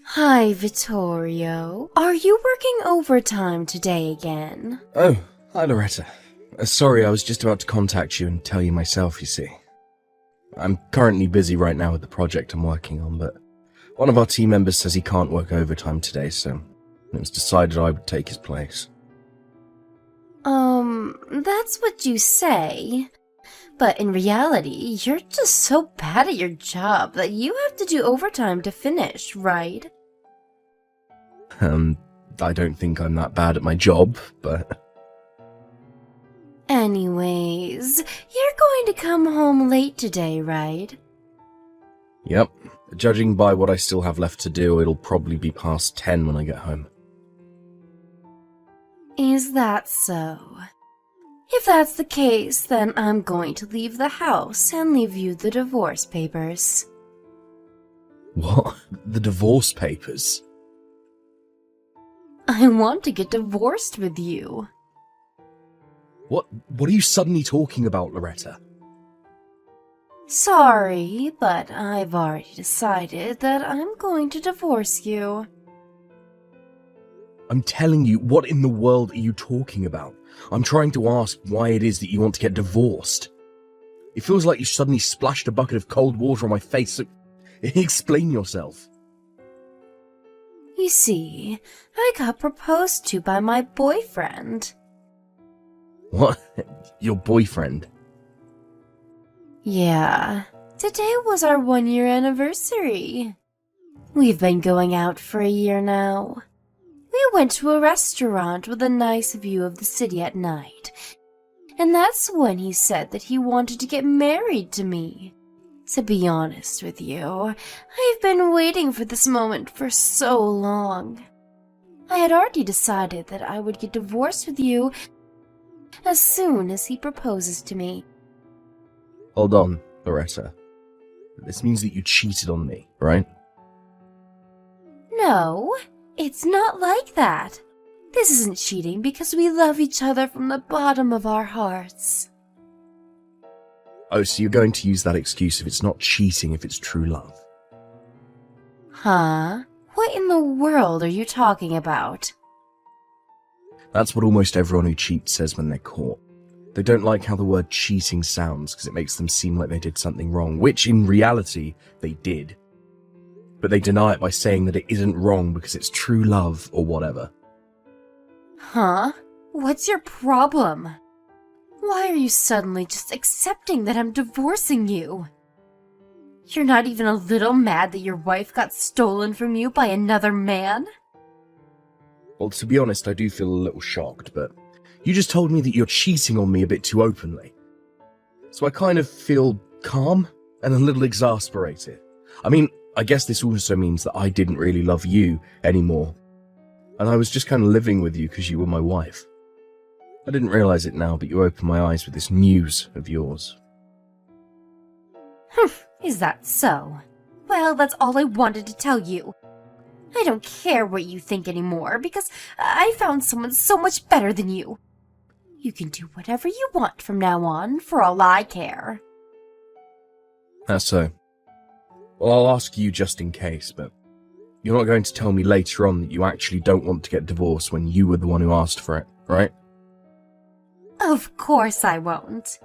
Hi, Vittorio. Are you working overtime today again? Oh, hi Loretta. Sorry, I was just about to contact you and tell you myself, you see. I'm currently busy right now with the project I'm working on, but one of our team members says he can't work overtime today, so it was decided I would take his place. That's what you say. But in reality, you're just so bad at your job that you have to do overtime to finish, right? I don't think I'm that bad at my job, but... Anyways, you're going to come home late today, right? Yep. Judging by what I still have left to do, it'll probably be past 10 when I get home. Is that so? If that's the case, then I'm going to leave the house and leave you the divorce papers. What? The divorce papers? I want to get divorced with you. What are you suddenly talking about, Loretta? Sorry, but I've already decided that I'm going to divorce you. I'm telling you, what in the world are you talking about? I'm trying to ask why it is that you want to get divorced. It feels like you suddenly splashed a bucket of cold water on my face, so explain yourself. You see, I got proposed to by my boyfriend. What? Your boyfriend? Yeah, today was our 1-year anniversary. We've been going out for a year now. We went to a restaurant with a nice view of the city at night, and that's when he said that he wanted to get married to me. To be honest with you, I've been waiting for this moment for so long. I had already decided that I would get divorced with you as soon as he proposes to me. Hold on, Loretta. This means that you cheated on me, right? No, it's not like that. This isn't cheating because we love each other from the bottom of our hearts. Oh, so you're going to use that excuse if it's not cheating, if it's true love? Huh? What in the world are you talking about? That's what almost everyone who cheats says when they're caught. They don't like how the word cheating sounds because it makes them seem like they did something wrong, which in reality, they did. But they deny it by saying that it isn't wrong because it's true love or whatever. Huh? What's your problem? Why are you suddenly just accepting that I'm divorcing you? You're not even a little mad that your wife got stolen from you by another man? Well, to be honest, I do feel a little shocked, but you just told me that you're cheating on me a bit too openly. So I kind of feel calm and a little exasperated. I mean, I guess this also means that I didn't really love you anymore. And I was just kind of living with you because you were my wife. I didn't realize it now, but you opened my eyes with this news of yours. Is that so? Well, that's all I wanted to tell you. I don't care what you think anymore because I found someone so much better than you. You can do whatever you want from now on, for all I care. That's so. Well, I'll ask you just in case, but you're not going to tell me later on that you actually don't want to get divorced when you were the one who asked for it, right? Of course I won't.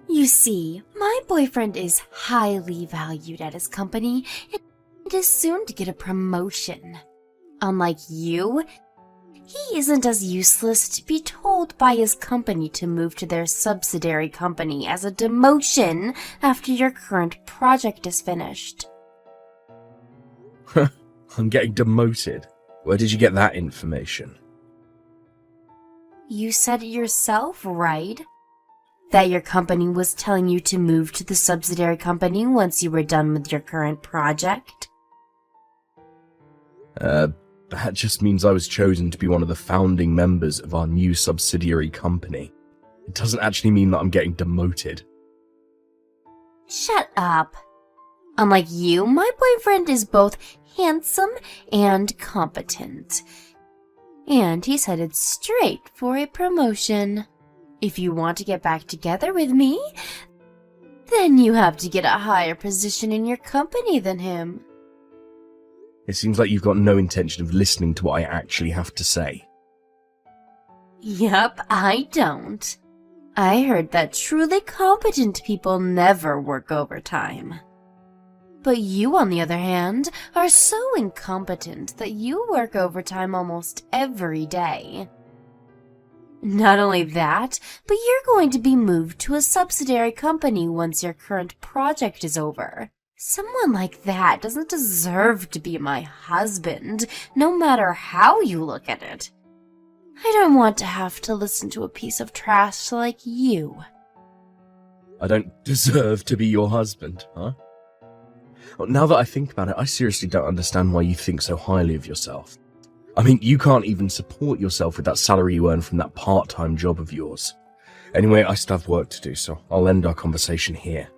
You see, my boyfriend is highly valued at his company and is soon to get a promotion. Unlike you, he isn't as useless to be told by his company to move to their subsidiary company as a demotion after your current project is finished. I'm getting demoted. Where did you get that information? You said it yourself, right? That your company was telling you to move to the subsidiary company once you were done with your current project? That just means I was chosen to be one of the founding members of our new subsidiary company. It doesn't actually mean that I'm getting demoted. Shut up. Unlike you, my boyfriend is both handsome and competent. And he's headed straight for a promotion. If you want to get back together with me, then you have to get a higher position in your company than him. It seems like you've got no intention of listening to what I actually have to say. Yup, I don't. I heard that truly competent people never work overtime. But you, on the other hand, are so incompetent that you work overtime almost every day. Not only that, but you're going to be moved to a subsidiary company once your current project is over. Someone like that doesn't deserve to be my husband, no matter how you look at it. I don't want to have to listen to a piece of trash like you. I don't deserve to be your husband, huh? Now that I think about it, I seriously don't understand why you think so highly of yourself. I mean, you can't even support yourself with that salary you earn from that part-time job of yours. Anyway, I still have work to do, so I'll end our conversation here.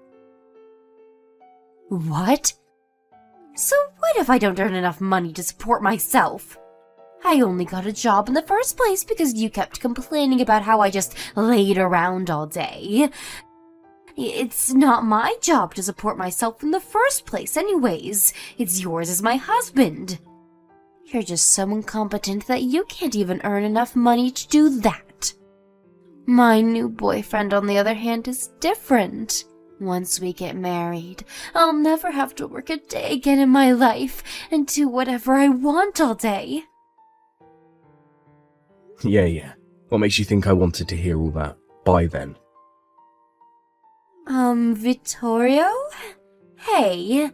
What? So what if I don't earn enough money to support myself? I only got a job in the first place because you kept complaining about how I just laid around all day. It's not my job to support myself in the first place anyways. It's yours as my husband. You're just so incompetent that you can't even earn enough money to do that. My new boyfriend, on the other hand, is different. Once we get married, I'll never have to work a day again in my life and do whatever I want all day. Yeah. What makes you think I wanted to hear all that? By then. Vittorio? Hey,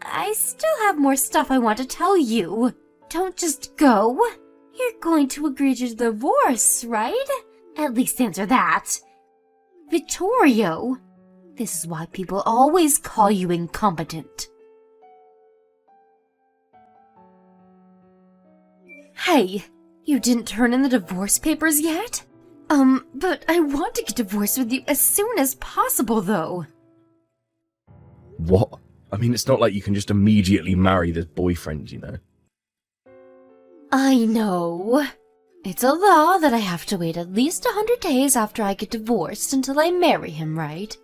I still have more stuff I want to tell you. Don't just go. You're going to agree to divorce, right? At least answer that. Vittorio, this is why people always call you incompetent. Hey, you didn't turn in the divorce papers yet? But I want to get divorced with you as soon as possible, though. What? I mean, it's not like you can just immediately marry this boyfriend, you know? I know. It's a law that I have to wait at least 100 days after I get divorced until I marry him, right?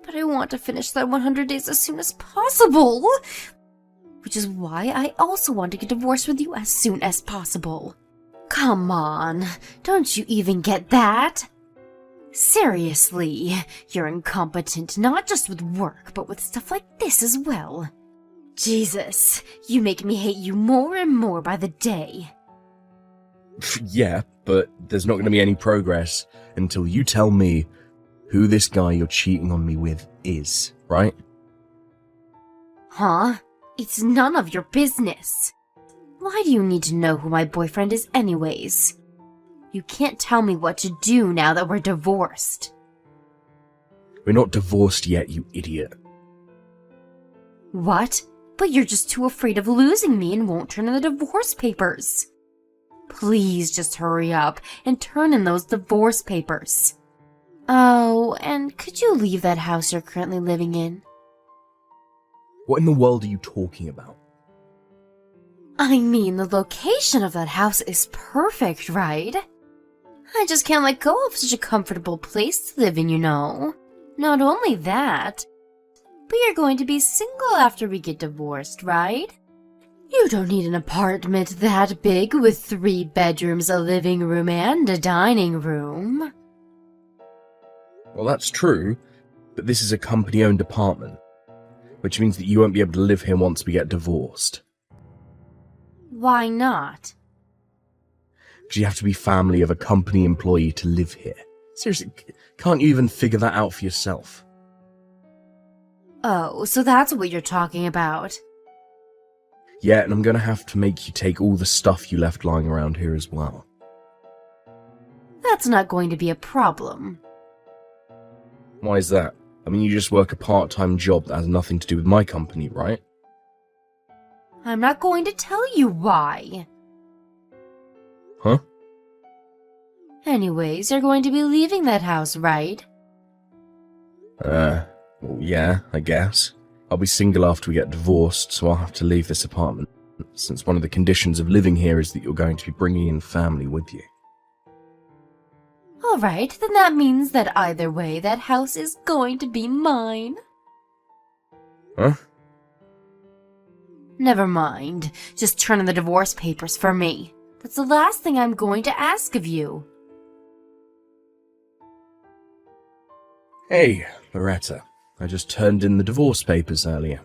But I want to finish that 100 days as soon as possible. Which is why I also want to get divorced with you as soon as possible. Come on, don't you even get that? Seriously, you're incompetent not just with work, but with stuff like this as well. Jesus, you make me hate you more and more by the day. Yeah, but there's not going to be any progress until you tell me who this guy you're cheating on me with is, right? Huh? It's none of your business. Why do you need to know who my boyfriend is anyways? You can't tell me what to do now that we're divorced. We're not divorced yet, you idiot. What? But you're just too afraid of losing me and won't turn in the divorce papers. Please just hurry up and turn in those divorce papers. Oh, and could you leave that house you're currently living in? What in the world are you talking about? I mean, the location of that house is perfect, right? I just can't let go of such a comfortable place to live in, you know. Not only that, but you're going to be single after we get divorced, right? You don't need an apartment that big with 3 bedrooms, a living room, and a dining room. Well, that's true, but this is a company-owned apartment, which means that you won't be able to live here once we get divorced. Why not? Because you have to be family of a company employee to live here. Seriously, can't you even figure that out for yourself? Oh, so that's what you're talking about. Yeah, and I'm gonna have to make you take all the stuff you left lying around here as well. That's not going to be a problem. Why is that? I mean, you just work a part-time job that has nothing to do with my company, right? I'm not going to tell you why. Huh? Anyways, you're going to be leaving that house, right? Well, yeah, I guess. I'll be single after we get divorced, so I'll have to leave this apartment, since one of the conditions of living here is that you're going to be bringing in family with you. Alright, then that means that either way, that house is going to be mine. Huh? Never mind. Just turn in the divorce papers for me. That's the last thing I'm going to ask of you. Hey, Loretta. I just turned in the divorce papers earlier.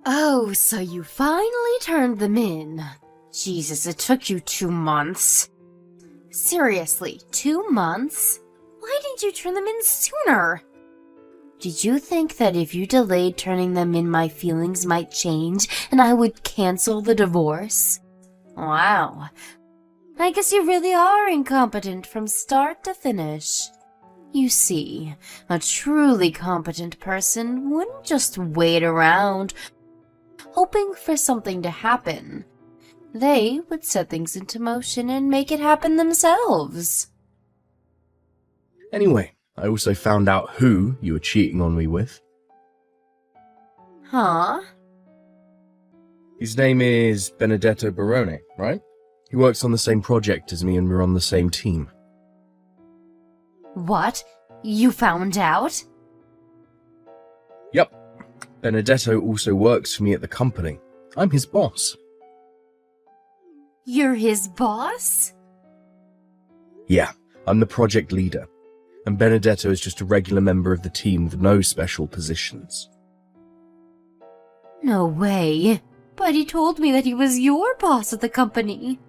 Oh, so you finally turned them in. Jesus, it took you 2 months. Seriously, 2 months? Why didn't you turn them in sooner? Did you think that if you delayed turning them in, my feelings might change and I would cancel the divorce? Wow. I guess you really are incompetent from start to finish. You see, a truly competent person wouldn't just wait around hoping for something to happen. They would set things into motion and make it happen themselves. Anyway, I also found out who you were cheating on me with. Huh? His name is Benedetto Barone, right? He works on the same project as me and we're on the same team. What? You found out? Yep. Benedetto also works for me at the company. I'm his boss. You're his boss? Yeah, I'm the project leader. And Benedetto is just a regular member of the team with no special positions. No way. But he told me that he was your boss at the company.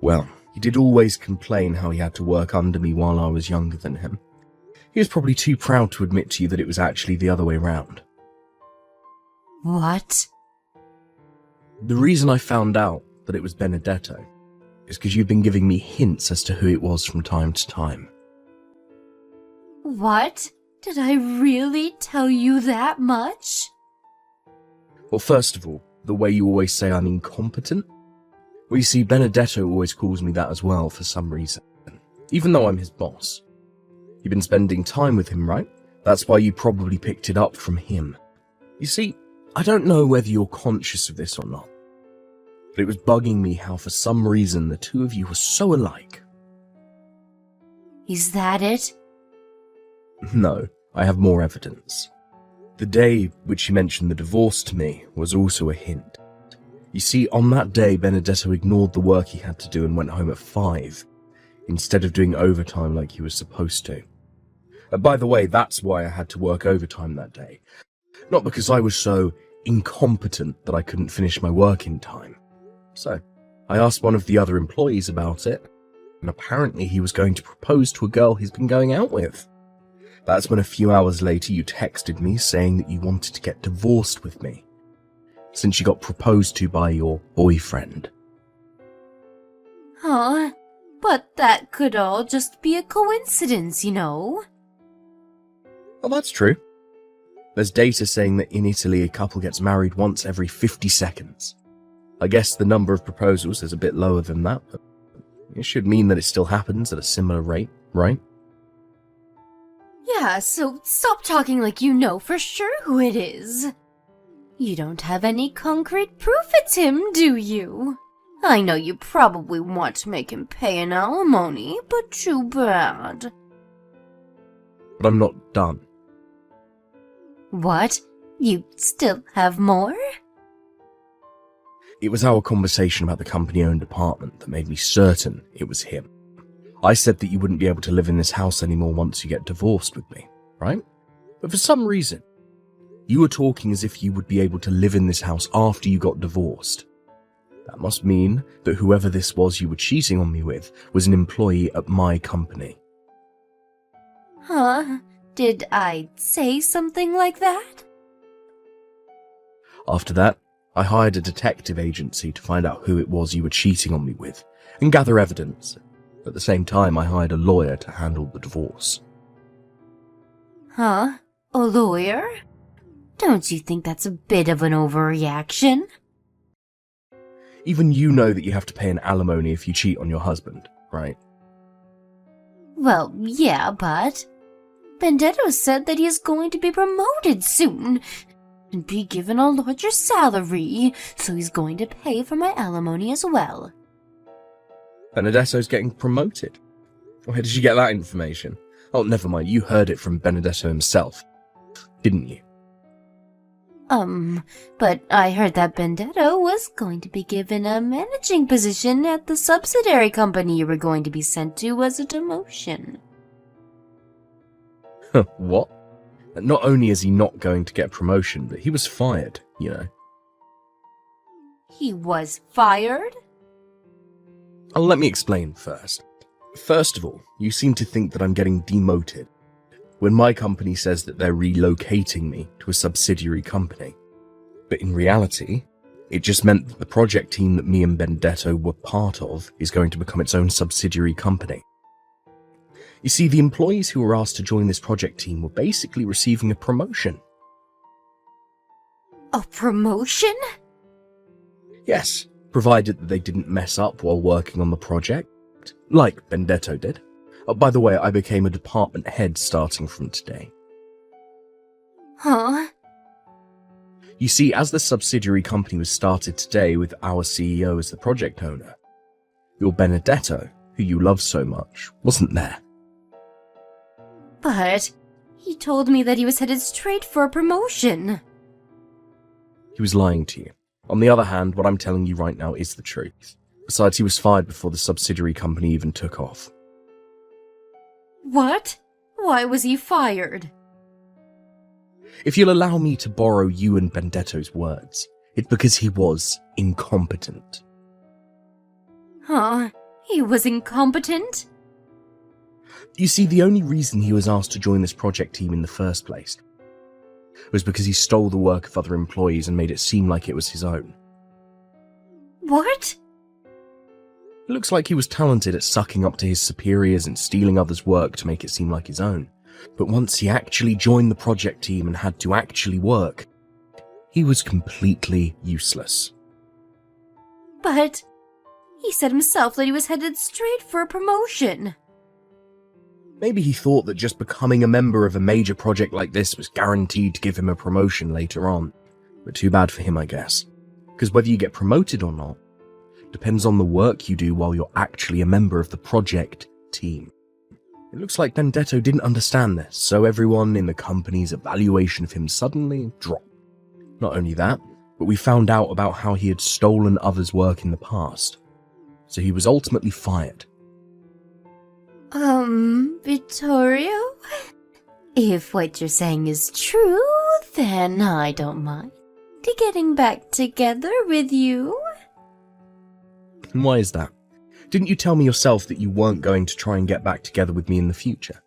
Well, he did always complain how he had to work under me while I was younger than him. He was probably too proud to admit to you that it was actually the other way round. What? The reason I found out that it was Benedetto is because you've been giving me hints as to who it was from time to time. What? Did I really tell you that much? Well, first of all, the way you always say I'm incompetent. Well, you see, Benedetto always calls me that as well for some reason, even though I'm his boss. You've been spending time with him, right? That's why you probably picked it up from him. You see, I don't know whether you're conscious of this or not, but it was bugging me how for some reason the two of you were so alike. Is that it? No, I have more evidence. The day which you mentioned the divorce to me was also a hint. You see, on that day, Benedetto ignored the work he had to do and went home at 5, instead of doing overtime like he was supposed to. By the way, that's why I had to work overtime that day. Not because I was so incompetent that I couldn't finish my work in time. So, I asked one of the other employees about it, and apparently he was going to propose to a girl he's been going out with. That's when a few hours later you texted me saying that you wanted to get divorced with me, since you got proposed to by your boyfriend. Huh? But that could all just be a coincidence, you know? Well, that's true. There's data saying that in Italy a couple gets married once every 50 seconds. I guess the number of proposals is a bit lower than that, but it should mean that it still happens at a similar rate, right? Yeah, so stop talking like you know for sure who it is. You don't have any concrete proof it's him, do you? I know you probably want to make him pay an alimony, but too bad. But I'm not done. What? You still have more? It was our conversation about the company-owned apartment that made me certain it was him. I said that you wouldn't be able to live in this house anymore once you get divorced with me, right? But for some reason, you were talking as if you would be able to live in this house after you got divorced. That must mean that whoever this was you were cheating on me with was an employee at my company. Huh? Did I say something like that? After that, I hired a detective agency to find out who it was you were cheating on me with and gather evidence. At the same time, I hired a lawyer to handle the divorce. Huh? A lawyer? Don't you think that's a bit of an overreaction? Even you know that you have to pay an alimony if you cheat on your husband, right? Well, yeah, but Benedetto said that he is going to be promoted soon and be given a larger salary, so he's going to pay for my alimony as well. Benedetto's getting promoted? Where did you get that information? Oh, never mind, you heard it from Benedetto himself, didn't you? But I heard that Benedetto was going to be given a managing position at the subsidiary company you were going to be sent to as a demotion. What? Not only is he not going to get a promotion, but he was fired, you know. He was fired? Let me explain first. First of all, you seem to think that I'm getting demoted when my company says that they're relocating me to a subsidiary company. But in reality, it just meant that the project team that me and Benedetto were part of is going to become its own subsidiary company. You see, the employees who were asked to join this project team were basically receiving a promotion. A promotion? Yes, provided that they didn't mess up while working on the project, like Benedetto did. By the way, I became a department head starting from today. Huh? You see, as the subsidiary company was started today with our CEO as the project owner, your Benedetto, who you love so much, wasn't there. But he told me that he was headed straight for a promotion. He was lying to you. On the other hand, what I'm telling you right now is the truth. Besides, he was fired before the subsidiary company even took off. What? Why was he fired? If you'll allow me to borrow you and Benedetto's words, it's because he was incompetent. Huh? He was incompetent? You see, the only reason he was asked to join this project team in the first place was because he stole the work of other employees and made it seem like it was his own. What? It looks like he was talented at sucking up to his superiors and stealing others' work to make it seem like his own. But once he actually joined the project team and had to actually work, he was completely useless. But he said himself that he was headed straight for a promotion. Maybe he thought that just becoming a member of a major project like this was guaranteed to give him a promotion later on. But too bad for him, I guess. Because whether you get promoted or not depends on the work you do while you're actually a member of the project team. It looks like Benedetto didn't understand this, so everyone in the company's evaluation of him suddenly dropped. Not only that, but we found out about how he had stolen others' work in the past. So he was ultimately fired. Vittorio? If what you're saying is true, then I don't mind getting back together with you. And why is that? Didn't you tell me yourself that you weren't going to try and get back together with me in the future?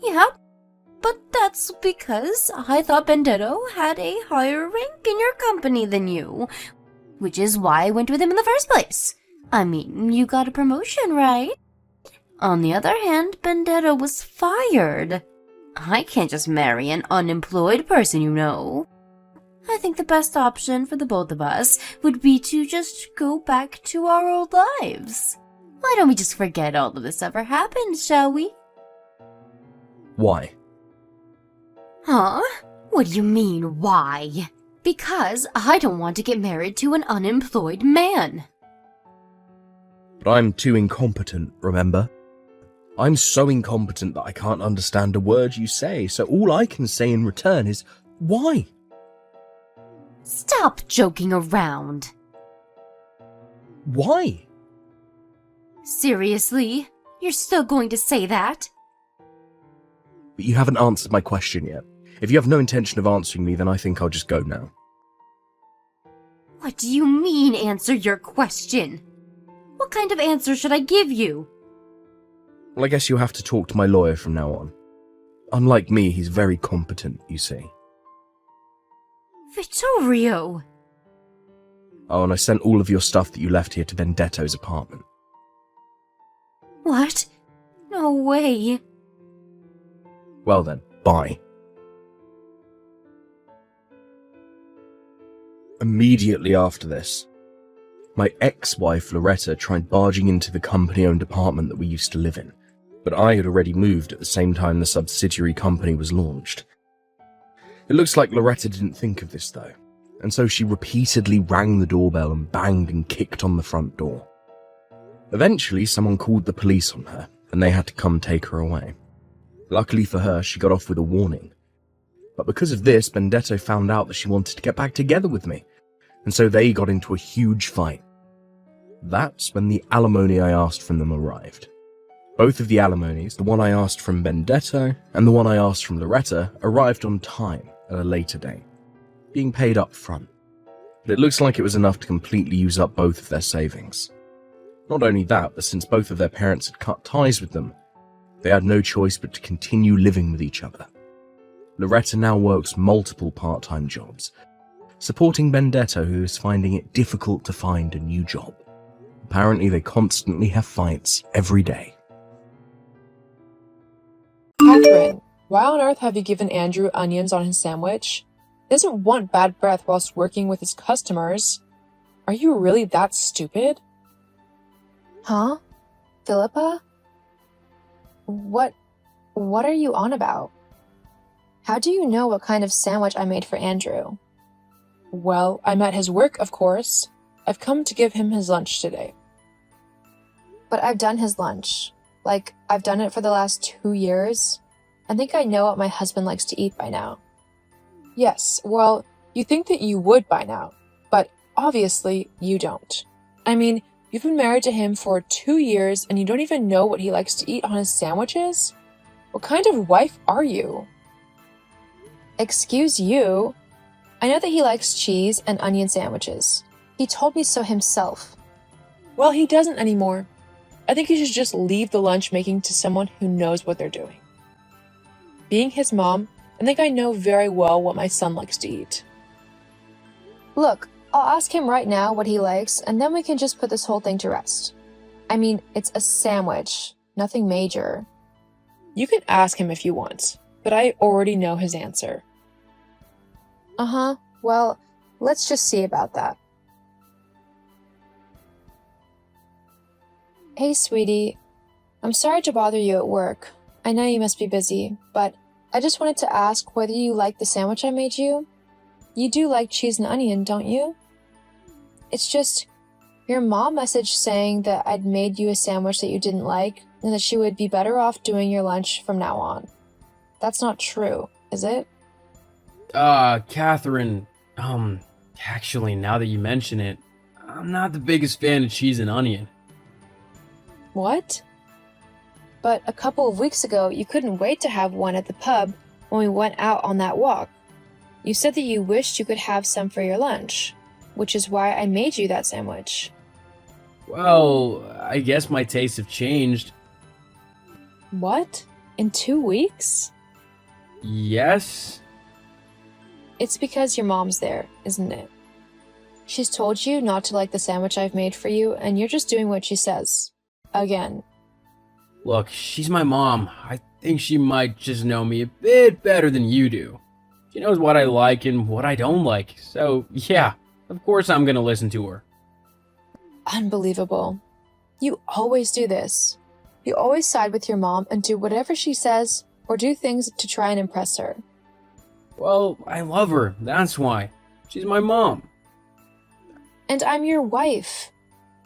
Yeah, but that's because I thought Benedetto had a higher rank in your company than you, which is why I went with him in the first place. I mean, you got a promotion, right? On the other hand, Benedetto was fired. I can't just marry an unemployed person, you know. I think the best option for the both of us would be to just go back to our old lives. Why don't we just forget all of this ever happened, shall we? Why? Huh? What do you mean, why? Because I don't want to get married to an unemployed man. But I'm too incompetent, remember? I'm so incompetent that I can't understand a word you say, so all I can say in return is, why? Stop joking around. Why? Seriously? You're still going to say that? But you haven't answered my question yet. If you have no intention of answering me, then I think I'll just go now. What do you mean, answer your question? What kind of answer should I give you? Well, I guess you'll have to talk to my lawyer from now on. Unlike me, he's very competent, you see. Vittorio! Oh, and I sent all of your stuff that you left here to Benedetto's apartment. What? No way. Well then, bye. Immediately after this, my ex-wife Loretta tried barging into the company-owned apartment that we used to live in, but I had already moved at the same time the subsidiary company was launched. It looks like Loretta didn't think of this though, and so she repeatedly rang the doorbell and banged and kicked on the front door. Eventually, someone called the police on her, and they had to come take her away. Luckily for her, she got off with a warning. But because of this, Benedetto found out that she wanted to get back together with me, and so they got into a huge fight. That's when the alimony I asked from them arrived. Both of the alimonies, the one I asked from Benedetto and the one I asked from Loretta, arrived on time at a later date, being paid up front. But it looks like it was enough to completely use up both of their savings. Not only that, but since both of their parents had cut ties with them, they had no choice but to continue living with each other. Loretta now works multiple part-time jobs, supporting Benedetto, who is finding it difficult to find a new job. Apparently, they constantly have fights every day. Catherine, why on earth have you given Andrew onions on his sandwich? He doesn't want bad breath whilst working with his customers. Are you really that stupid? Huh? Philippa? What are you on about? How do you know what kind of sandwich I made for Andrew? Well, I'm at his work, of course. I've come to give him his lunch today. But I've done his lunch. Like, I've done it for the last 2 years. I think I know what my husband likes to eat by now. Yes, well, you think that you would by now, but obviously you don't. I mean, you've been married to him for 2 years and you don't even know what he likes to eat on his sandwiches? What kind of wife are you? Excuse you? I know that he likes cheese and onion sandwiches. He told me so himself. Well, he doesn't anymore. I think you should just leave the lunch making to someone who knows what they're doing. Being his mom, I think I know very well what my son likes to eat. Look, I'll ask him right now what he likes, and then we can just put this whole thing to rest. I mean, it's a sandwich, nothing major. You can ask him if you want, but I already know his answer. Uh-huh, well, let's just see about that. Hey, sweetie. I'm sorry to bother you at work. I know you must be busy, but I just wanted to ask whether you like the sandwich I made you. You do like cheese and onion, don't you? It's just, your mom messaged saying that I'd made you a sandwich that you didn't like, and that she would be better off doing your lunch from now on. That's not true, is it? Catherine, actually, now that you mention it, I'm not the biggest fan of cheese and onion. What? But a couple of weeks ago, you couldn't wait to have one at the pub when we went out on that walk. You said that you wished you could have some for your lunch, which is why I made you that sandwich. Well, I guess my tastes have changed. What? In 2 weeks? Yes? It's because your mom's there, isn't it? She's told you not to like the sandwich I've made for you, and you're just doing what she says. Again. Look, she's my mom. I think she might just know me a bit better than you do. She knows what I like and what I don't like, so yeah, of course I'm gonna listen to her. Unbelievable. You always do this. You always side with your mom and do whatever she says, or do things to try and impress her. Well, I love her, that's why. She's my mom. And I'm your wife.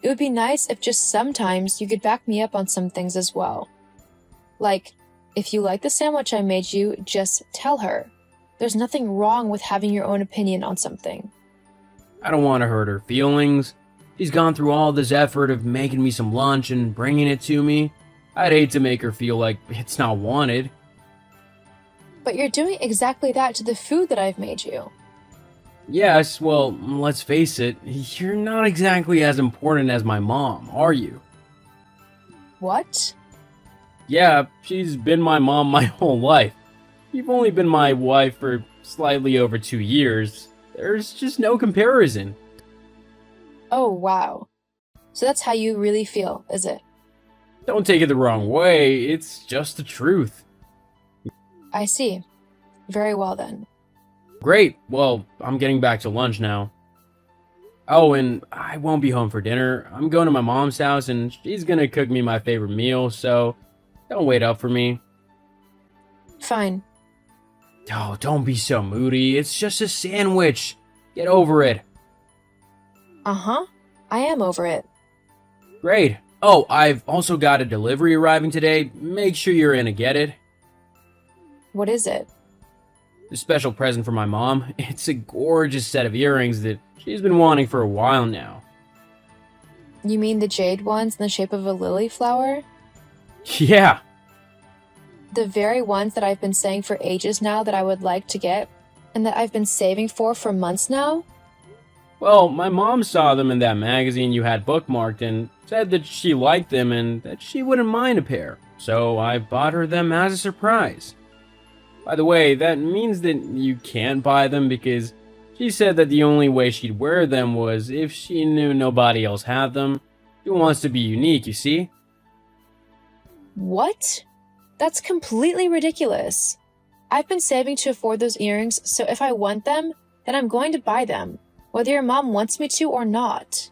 It would be nice if just sometimes you could back me up on some things as well. Like, if you like the sandwich I made you, just tell her. There's nothing wrong with having your own opinion on something. I don't want to hurt her feelings. She's gone through all this effort of making me some lunch and bringing it to me. I'd hate to make her feel like it's not wanted. But you're doing exactly that to the food that I've made you. Yes, well, let's face it, you're not exactly as important as my mom, are you? What? Yeah, she's been my mom my whole life. You've only been my wife for slightly over 2 years. There's just no comparison. Oh, wow. So that's how you really feel, is it? Don't take it the wrong way, it's just the truth. I see. Very well then. Great, well, I'm getting back to lunch now. Oh, and I won't be home for dinner. I'm going to my mom's house and she's gonna cook me my favorite meal, so don't wait up for me. Fine. Oh, don't be so moody. It's just a sandwich. Get over it. Uh-huh. I am over it. Great. Oh, I've also got a delivery arriving today. Make sure you're in to get it. What is it? a special present for my mom. It's a gorgeous set of earrings that she's been wanting for a while now. You mean the jade ones in the shape of a lily flower? Yeah, The very ones that I've been saying for ages now that I would like to get, and that I've been saving for months now? well, my mom saw them in that magazine you had bookmarked and said that she liked them and that she wouldn't mind a pair. So I bought her them as a surprise. By the way, that means that you can't buy them because she said that the only way she'd wear them was if she knew nobody else had them. She wants to be unique, you see? What? That's completely ridiculous. I've been saving to afford those earrings, so if I want them, then I'm going to buy them, whether your mom wants me to or not.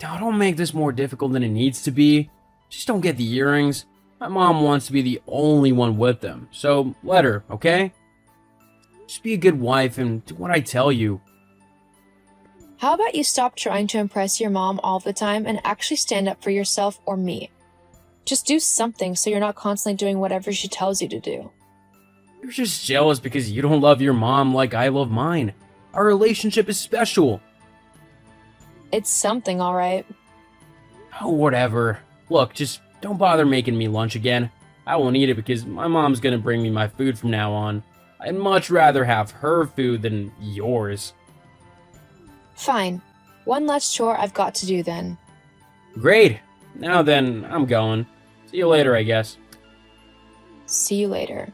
Now, don't make this more difficult than it needs to be. Just don't get the earrings. My mom wants to be the only one with them, so let her, okay? Just be a good wife and do what I tell you. How about you stop trying to impress your mom all the time and actually stand up for yourself or me? Just do something so you're not constantly doing whatever she tells you to do. You're just jealous because you don't love your mom like I love mine. Our relationship is special. It's something, alright. Oh, whatever. Look, just don't bother making me lunch again. I won't eat it because my mom's gonna bring me my food from now on. I'd much rather have her food than yours. Fine. One less chore I've got to do then. Great. Now then, I'm going. See you later, I guess. See you later.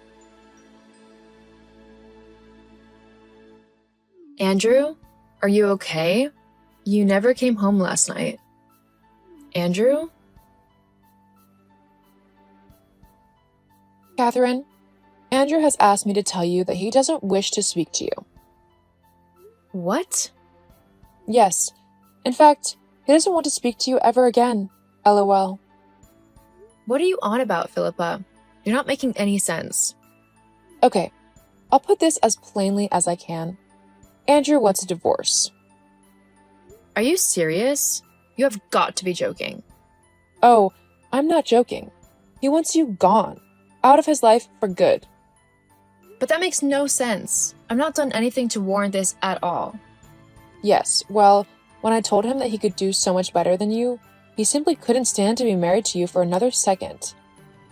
Andrew? Are you okay? You never came home last night. Andrew? Catherine, Andrew has asked me to tell you that he doesn't wish to speak to you. What? Yes. In fact, he doesn't want to speak to you ever again. LOL. What are you on about, Philippa? You're not making any sense. Okay, I'll put this as plainly as I can. Andrew wants a divorce. Are you serious? You have got to be joking. Oh, I'm not joking. He wants you gone. Out of his life for good. But that makes no sense. I've not done anything to warrant this at all. Yes, well, when I told him that he could do so much better than you, he simply couldn't stand to be married to you for another second.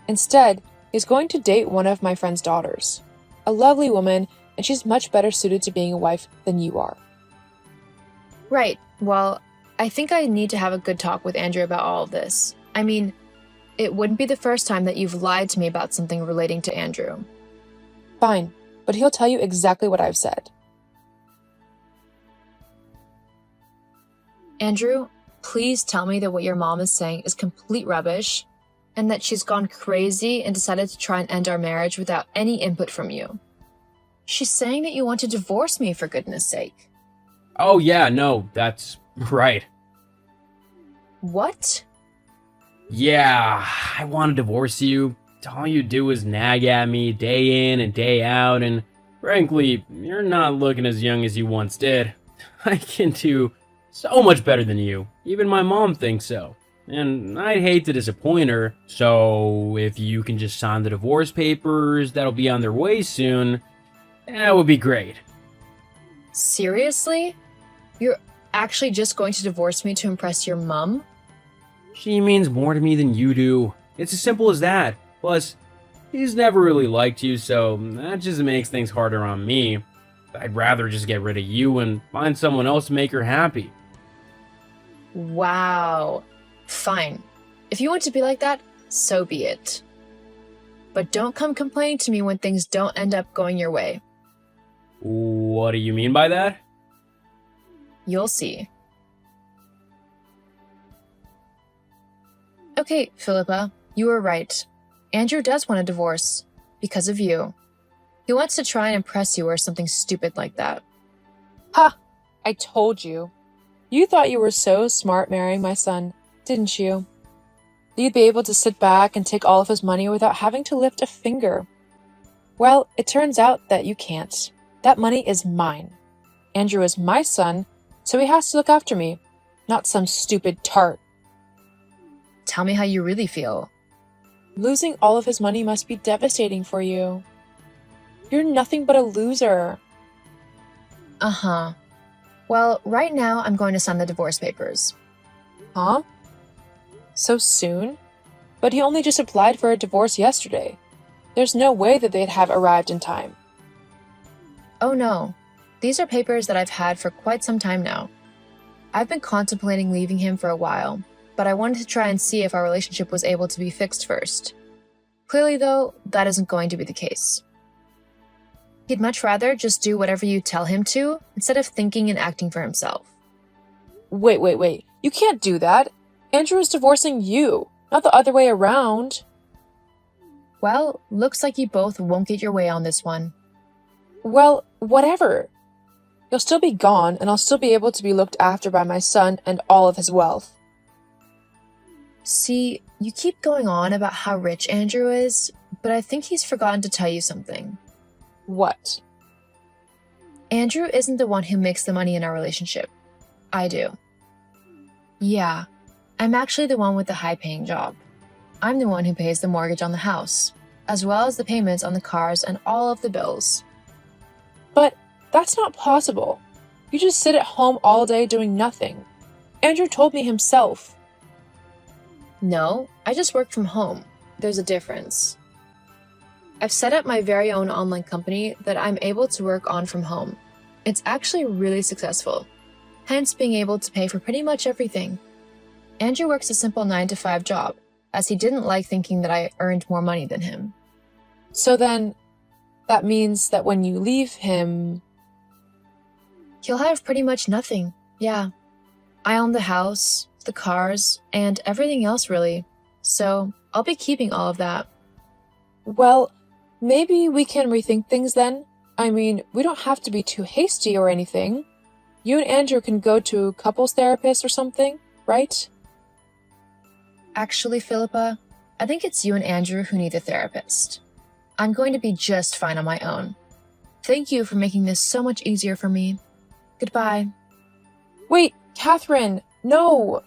Instead, he's going to date one of my friend's daughters. A lovely woman, and she's much better suited to being a wife than you are. Right. Well, I think I need to have a good talk with Andrew about all of this. I mean, it wouldn't be the first time that you've lied to me about something relating to Andrew. Fine, but he'll tell you exactly what I've said. Andrew, please tell me that what your mom is saying is complete rubbish, and that she's gone crazy and decided to try and end our marriage without any input from you. She's saying that you want to divorce me, for goodness sake. Oh yeah, no, that's right. What? Yeah, I want to divorce you. All you do is nag at me day in and day out, and frankly, you're not looking as young as you once did. I can do so much better than you. Even my mom thinks so. And I'd hate to disappoint her, so if you can just sign the divorce papers that'll be on their way soon, that would be great. Seriously? You're actually just going to divorce me to impress your mom? She means more to me than you do. It's as simple as that. Plus, she's never really liked you, so that just makes things harder on me. I'd rather just get rid of you and find someone else to make her happy. Wow. Fine. If you want to be like that, so be it. But don't come complaining to me when things don't end up going your way. What do you mean by that? You'll see. Okay, Philippa, you were right. Andrew does want a divorce. Because of you. He wants to try and impress you or something stupid like that. Ha! I told you. You thought you were so smart marrying my son, didn't you? You'd be able to sit back and take all of his money without having to lift a finger. Well, it turns out that you can't. That money is mine. Andrew is my son, so he has to look after me, not some stupid tart. Tell me how you really feel. Losing all of his money must be devastating for you. You're nothing but a loser. Uh-huh. Well, right now I'm going to sign the divorce papers. Huh? So soon? But he only just applied for a divorce yesterday. There's no way that they'd have arrived in time. Oh no. These are papers that I've had for quite some time now. I've been contemplating leaving him for a while, but I wanted to try and see if our relationship was able to be fixed first. Clearly, though, that isn't going to be the case. He'd much rather just do whatever you tell him to, instead of thinking and acting for himself. Wait. You can't do that. Andrew is divorcing you, not the other way around. Well, looks like you both won't get your way on this one. Well, whatever. You'll still be gone, and I'll still be able to be looked after by my son and all of his wealth. See, you keep going on about how rich Andrew is, but I think he's forgotten to tell you something. What? Andrew isn't the one who makes the money in our relationship. I do. Yeah, I'm actually the one with the high-paying job. I'm the one who pays the mortgage on the house, as well as the payments on the cars and all of the bills. But that's not possible. You just sit at home all day doing nothing. Andrew told me himself. No, I just work from home. There's a difference. I've set up my very own online company that I'm able to work on from home. It's actually really successful, hence being able to pay for pretty much everything. Andrew works a simple 9-to-5 job, as he didn't like thinking that I earned more money than him. So then, that means that when you leave him... He'll have pretty much nothing, yeah. I own the house, the cars, and everything else really, so I'll be keeping all of that. Well, maybe we can rethink things then. I mean, we don't have to be too hasty or anything. You and Andrew can go to a couples therapist or something, right? Actually, Philippa, I think it's you and Andrew who need a therapist. I'm going to be just fine on my own. Thank you for making this so much easier for me. Goodbye. Wait, Catherine, no!